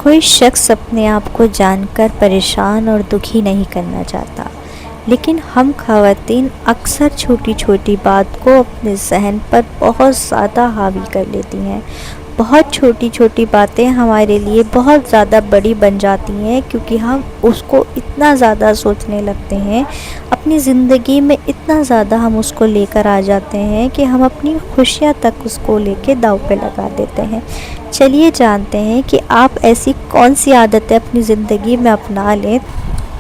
कोई शख्स अपने आप को जानकर परेशान और दुखी नहीं करना चाहता, लेकिन हम ख़वातीन अक्सर छोटी छोटी बात को अपने जहन पर बहुत ज़्यादा हावी कर लेती हैं। बहुत छोटी छोटी बातें हमारे लिए बहुत ज़्यादा बड़ी बन जाती हैं, क्योंकि हम उसको इतना ज़्यादा सोचने लगते हैं, अपनी ज़िंदगी में इतना ज़्यादा हम उसको लेकर आ जाते हैं कि हम अपनी खुशियाँ तक उसको लेके दांव पे लगा देते हैं। चलिए जानते हैं कि आप ऐसी कौन सी आदतें अपनी ज़िंदगी में अपना लें,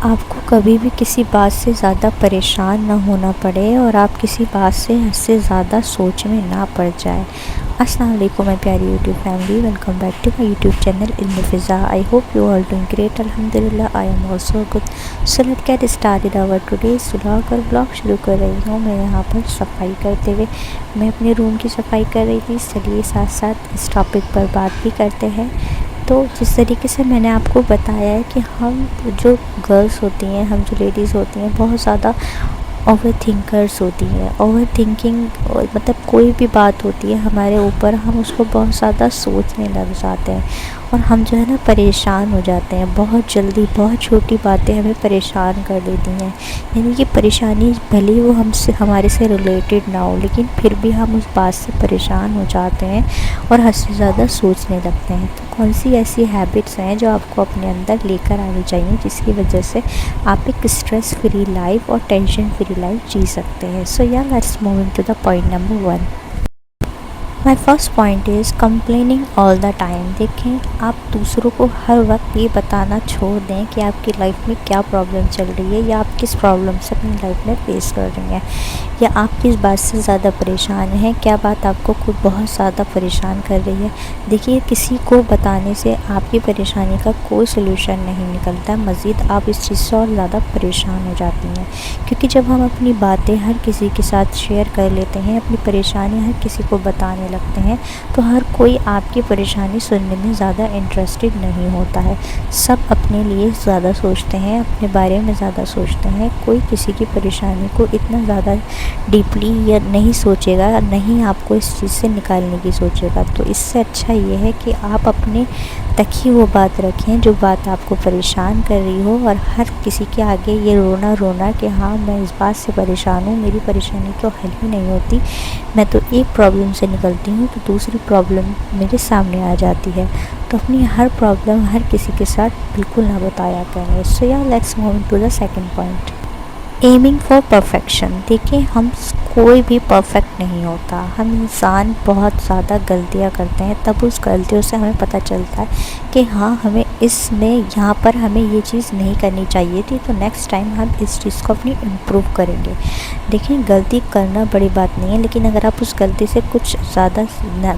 आपको कभी भी किसी बात से ज़्यादा परेशान ना होना पड़े और आप किसी बात से हद से ज़्यादा सोच में ना पड़ जाए। अस्सलाम वालेकुम माय प्यारी YouTube family, welcome back to my YouTube channel Ilm Fiza. I hope you all doing great. अल्हम्दुलिल्लाह I am also good. So let's get started our today's vlog. और व्लॉग शुरू कर रही हूँ मैं यहाँ पर सफाई करते हुए। मैं अपने रूम की सफाई कर रही थी। चलिए साथ साथ इस टॉपिक पर बात भी करते हैं। तो जिस तरीके से मैंने आपको बताया है कि हम जो गर्ल्स होती हैं, हम जो लेडीज़ होती हैं, बहुत ज़्यादा ओवर थिंकर्स होती हैं। ओवर थिंकिंग मतलब कोई भी बात होती है हमारे ऊपर, हम उसको बहुत ज़्यादा सोचने लग जाते हैं और हम जो है ना परेशान हो जाते हैं बहुत जल्दी। बहुत छोटी बातें हमें परेशान कर देती हैं, यानी कि परेशानी भले ही वो हमसे हमारे से रिलेटेड ना हो, लेकिन फिर भी हम उस बात से परेशान हो जाते हैं और हद से ज़्यादा सोचने लगते हैं। तो कौन सी ऐसी हैबिट्स हैं जो आपको अपने अंदर लेकर आनी चाहिए, जिसकी वजह से आप एक स्ट्रेस फ्री लाइफ और टेंशन फ्री लाइफ जी सकते हैं। सो yeah let's move into the point number 1। My first point is complaining all the time. देखें, आप दूसरों को हर वक्त ये बताना छोड़ दें कि आपकी लाइफ में क्या प्रॉब्लम चल रही है या आप किस प्रॉब्लम से अपनी लाइफ में फेस कर रही हैं, या आप किस बात से ज़्यादा परेशान हैं, क्या बात आपको खुद बहुत ज़्यादा परेशान कर रही है। देखिए, किसी को बताने से आपकी परेशानी का कोई सलूशन नहीं निकलता, मज़ीद आप इस चीज़ से और ज़्यादा परेशान हो जाती हैं। क्योंकि जब हम अपनी बातें हर किसी के साथ शेयर कर लेते हैं, अपनी परेशानी हर किसी को बताने लगते हैं, तो हर कोई आपकी परेशानी सुनने में ज़्यादा इंटरेस्टेड नहीं होता है। सब अपने लिए ज़्यादा सोचते हैं, अपने बारे में ज़्यादा सोचते हैं। कोई किसी की परेशानी को इतना ज़्यादा डीपली या नहीं सोचेगा, नहीं आपको इस चीज़ से निकालने की सोचेगा। तो इससे अच्छा ये है कि आप अपने तक ही वो बात रखें जो बात आपको परेशान कर रही हो, और हर किसी के आगे ये रोना कि हाँ मैं इस बात से परेशान हूँ, मेरी परेशानी तो हल ही नहीं होती, मैं तो एक प्रॉब्लम से निकलती हूँ तो दूसरी प्रॉब्लम मेरे सामने आ जाती है। तो अपनी हर प्रॉब्लम हर किसी के साथ बिल्कुल ना बताया करें। So yeah let's move to the second point, aiming for perfection. देखिए, हम कोई भी परफेक्ट नहीं होता। हम इंसान बहुत ज़्यादा गलतियाँ करते हैं, तब उस गलतियों से हमें पता चलता है कि हाँ हमें इसमें यहाँ पर हमें ये चीज़ नहीं करनी चाहिए थी, तो नेक्स्ट टाइम हम इस चीज़ को अपनी इम्प्रूव करेंगे। देखिए, गलती करना बड़ी बात नहीं है, लेकिन अगर आप उस गलती से कुछ ज़्यादा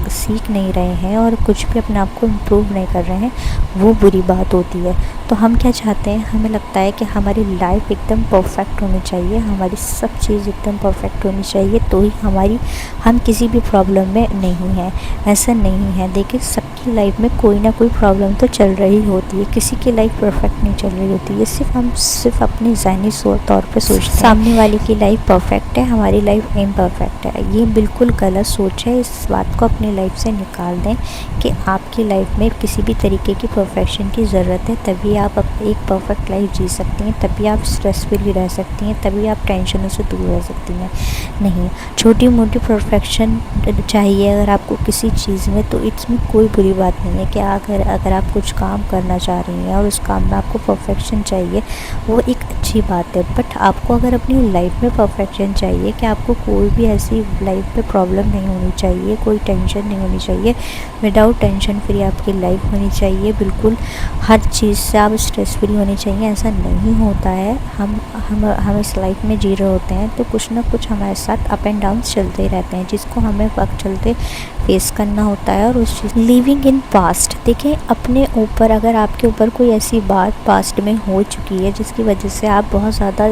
सीख नहीं रहे हैं और कुछ भी अपने आप को इम्प्रूव नहीं कर रहे हैं, वो बुरी बात होती है। तो हम क्या चाहते हैं, हमें लगता है कि हमारी लाइफ एकदम परफेक्ट होनी चाहिए, हमारी सब चीज़ एकदम परफेक्ट होनी चाहिए, तो ही हम किसी भी प्रॉब्लम में नहीं हैं। ऐसा नहीं है। देखिए, सबकी लाइफ में कोई ना कोई प्रॉब्लम तो चल रही होती है, किसी की लाइफ परफेक्ट नहीं चल रही होती है। हम सिर्फ अपनी ज़हनी तौर पे सोचते हैं सामने वाले की लाइफ परफेक्ट है, हमारी लाइफ इम्परफेक्ट है। ये बिल्कुल गलत सोच है। इस बात को अपनी लाइफ से निकाल दें कि आपकी लाइफ में किसी भी तरीके की परफेक्शन की ज़रूरत है, तभी आप एक परफेक्ट लाइफ जी सकती हैं, तभी आप स्ट्रेस फ्री रह सकती हैं, तभी आप टेंशनों से दूर रह सकती हैं। नहीं, छोटी मोटी परफेक्शन चाहिए अगर आपको किसी चीज़ में, तो इसमें कोई बुरी बात नहीं है कि अगर आप कुछ काम करना चाह रही हैं और उस काम में आपको परफेक्शन चाहिए, वो एक अच्छी बात है। बट आपको अगर अपनी लाइफ में परफेक्शन चाहिए कि आपको कोई भी ऐसी लाइफ में प्रॉब्लम नहीं होनी चाहिए, कोई टेंशन नहीं होनी चाहिए, विदाउट टेंशन फ्री आपकी लाइफ होनी चाहिए, बिल्कुल हर चीज़ से आप स्ट्रेस फ्री होनी चाहिए, ऐसा नहीं होता है। हम इस लाइफ में जी रहे होते हैं, तो कुछ ना कुछ हमारे साथ अप एंड डाउन चलते रहते हैं, जिसको हमें वक्त चलते फेस करना होता है। और उस चीज़ लिविंग इन पास्ट। देखिए, अपने ऊपर अगर आपके ऊपर कोई ऐसी बात पास्ट में हो चुकी है जिसकी वजह से आप बहुत ज़्यादा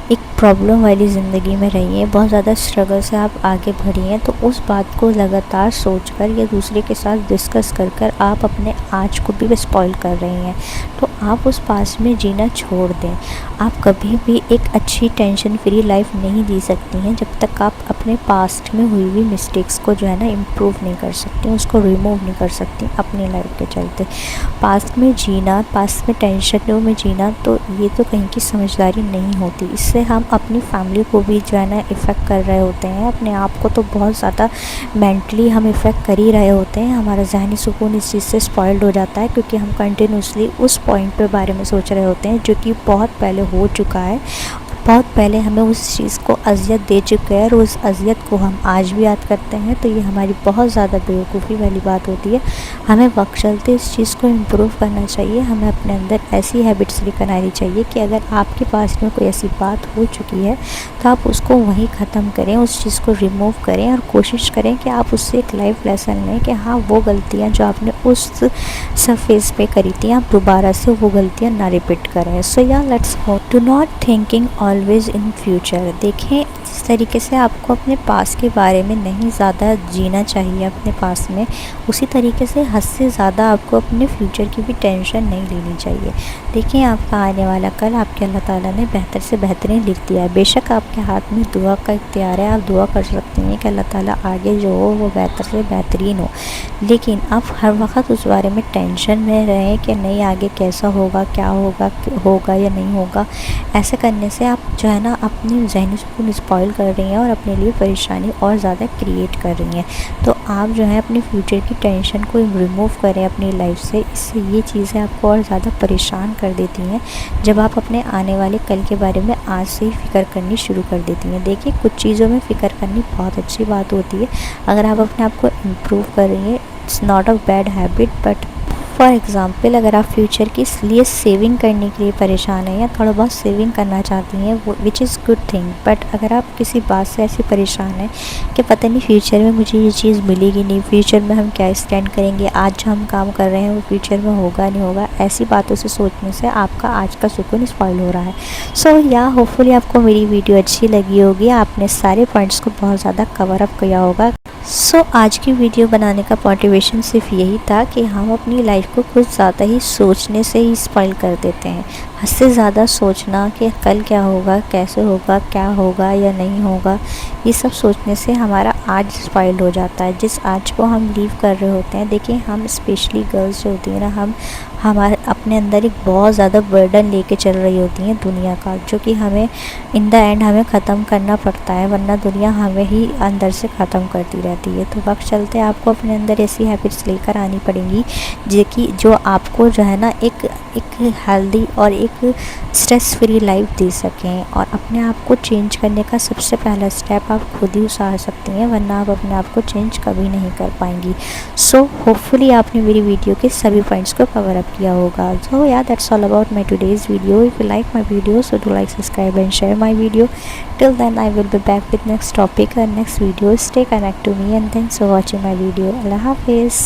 एक प्रॉब्लम वाली ज़िंदगी में रही हैं, बहुत ज़्यादा स्ट्रगल से आप आगे बढ़ी हैं, तो उस बात को लगातार सोचकर या दूसरे के साथ डिस्कस कर आप अपने आज को भी स्पॉइल कर रही हैं। तो आप उस पास्ट में जीना छोड़ दें। आप कभी भी एक अच्छी टेंशन फ्री लाइफ नहीं जी सकती हैं जब तक आप अपने पास्ट में हुई हुई मिस्टेक्स को जो है ना इम्प्रूव नहीं कर सकती, उसको रिमूव नहीं कर सकती अपनी लाइफ के चलते। पास्ट में जीना, पास्ट में टेंशनों में जीना, तो ये तो कहीं की समझदारी नहीं होती। इससे हम अपनी फैमिली को भी जो है ना इफ़ेक्ट कर रहे होते हैं, अपने आप को तो बहुत ज़्यादा मेंटली हम इफ़ेक्ट कर ही रहे होते हैं। हमारा ज़हनी सुकून इस चीज़ से स्पॉइल्ड हो जाता है, क्योंकि हम कंटिन्यूसली उस पॉइंट पे बारे में सोच रहे होते हैं जो कि बहुत पहले हो चुका है, बहुत पहले हमें उस चीज़ को अज़ियत दे चुके हैं, और उस अज़ियत को हम आज भी याद करते हैं। तो ये हमारी बहुत ज़्यादा बेवकूफ़ी वाली बात होती है। हमें वक्त चलते इस चीज़ को इम्प्रूव करना चाहिए। हमें अपने अंदर ऐसी हैबिट्स लेकर आनी चाहिए कि अगर आपके पास में कोई ऐसी बात हो चुकी है तो आप उसको वहीं ख़त्म करें, उस चीज़ को रिमूव करें, और कोशिश करें कि आप उससे एक लाइफ लेसन लें कि हाँ, वो गलतियाँ जो आपने उस सरफेस पे करी थी, आप दोबारा से वो गलतियाँ ना रिपीट करें। So yeah let's go to not thinking always in future. देखें, जिस तरीके से आपको अपने पास के बारे में नहीं ज़्यादा जीना चाहिए अपने पास में, उसी तरीके से हद से ज़्यादा आपको अपने फ्यूचर की भी टेंशन नहीं लेनी चाहिए। देखिए, आपका आने वाला कल आपके अल्लाह ताला ने बेहतर से बेहतरीन लिख दिया है। बेशक आपके हाथ में दुआ का इख्तियार है, आप दुआ कर सकती हैं कि अल्लाह ताला आगे जो हो वो बेहतर से बेहतरीन हो, लेकिन आप हर वक्त उस बारे में टेंशन में रहें कि नहीं आगे कैसा होगा, क्या होगा, होगा या नहीं होगा। ऐसे करने से आप जो है ना अपनी ज़हनी सुकून स्पॉइल कर रही हैं और अपने लिए परेशानी और ज़्यादा क्रिएट कर रही हैं। तो आप जो है अपने फ्यूचर की टेंशन को रिमूव करें अपनी लाइफ से। इससे ये चीज़ें आपको और ज़्यादा परेशान कर देती हैं जब आप अपने आने वाले कल के बारे में आज से ही फ़िक्र करनी शुरू कर देती हैं। देखिए, कुछ चीज़ों में फ़िक्र करनी बहुत अच्छी बात होती है। अगर आप अपने आप को इम्प्रूव कर रही हैं, it's not a bad habit, but for example अगर आप फ्यूचर के लिए सेविंग करने के लिए परेशान हैं या थोड़ा बहुत सेविंग करना चाहती हैं, वो which is good thing, but अगर आप किसी बात से ऐसे परेशान हैं कि पता नहीं फ्यूचर में मुझे ये चीज़ मिलेगी नहीं, फ्यूचर में हम क्या स्टैंड करेंगे, आज जो हम काम कर रहे हैं वो फ्यूचर में होगा नहीं होगा, ऐसी बातों से सोचने से आपका आज का सुकून स्पॉइल हो रहा है। सो या होपफुली आपको मेरी वीडियो अच्छी लगी होगी, आपने सारे पॉइंट्स को बहुत ज़्यादा कवर अप किया होगा। सो आज की वीडियो बनाने का मोटिवेशन सिर्फ यही था कि हम अपनी लाइफ को कुछ ज़्यादा ही सोचने से ही स्पॉइल कर देते हैं। हद से ज़्यादा सोचना कि कल क्या होगा, कैसे होगा, क्या होगा या नहीं होगा, ये सब सोचने से हमारा आज स्पॉइल हो जाता है, जिस आज को हम लीव कर रहे होते हैं। देखिए, हम स्पेशली गर्ल्स जो होती हैं ना, हम हमारे अपने अंदर एक बहुत ज़्यादा बर्डन लेके चल रही होती हैं दुनिया का, जो कि हमें इन द एंड हमें ख़त्म करना पड़ता है, वरना दुनिया हमें ही अंदर से ख़त्म करती रहती है। तो वक्त चलते आपको अपने अंदर ऐसी हैबिट्स लेकर आनी पड़ेंगी जो आपको जो है ना एक हेल्दी और एक स्ट्रेस फ्री लाइफ दे सकें। और अपने आप को चेंज करने का सबसे पहला स्टेप आप खुद ही उठा सकती हैं, वरना आप अपने आप को चेंज कभी नहीं कर पाएंगी। सो होपफुली आपने मेरी वीडियो के सभी पॉइंट्स को कवर अप किया होगा। सो या that's all about my today's video. If you like my video, so do like, subscribe and share my video. Till then, I will be back with next topic and next video. Stay connected to me, and thanks for watching my video. Allah Hafiz.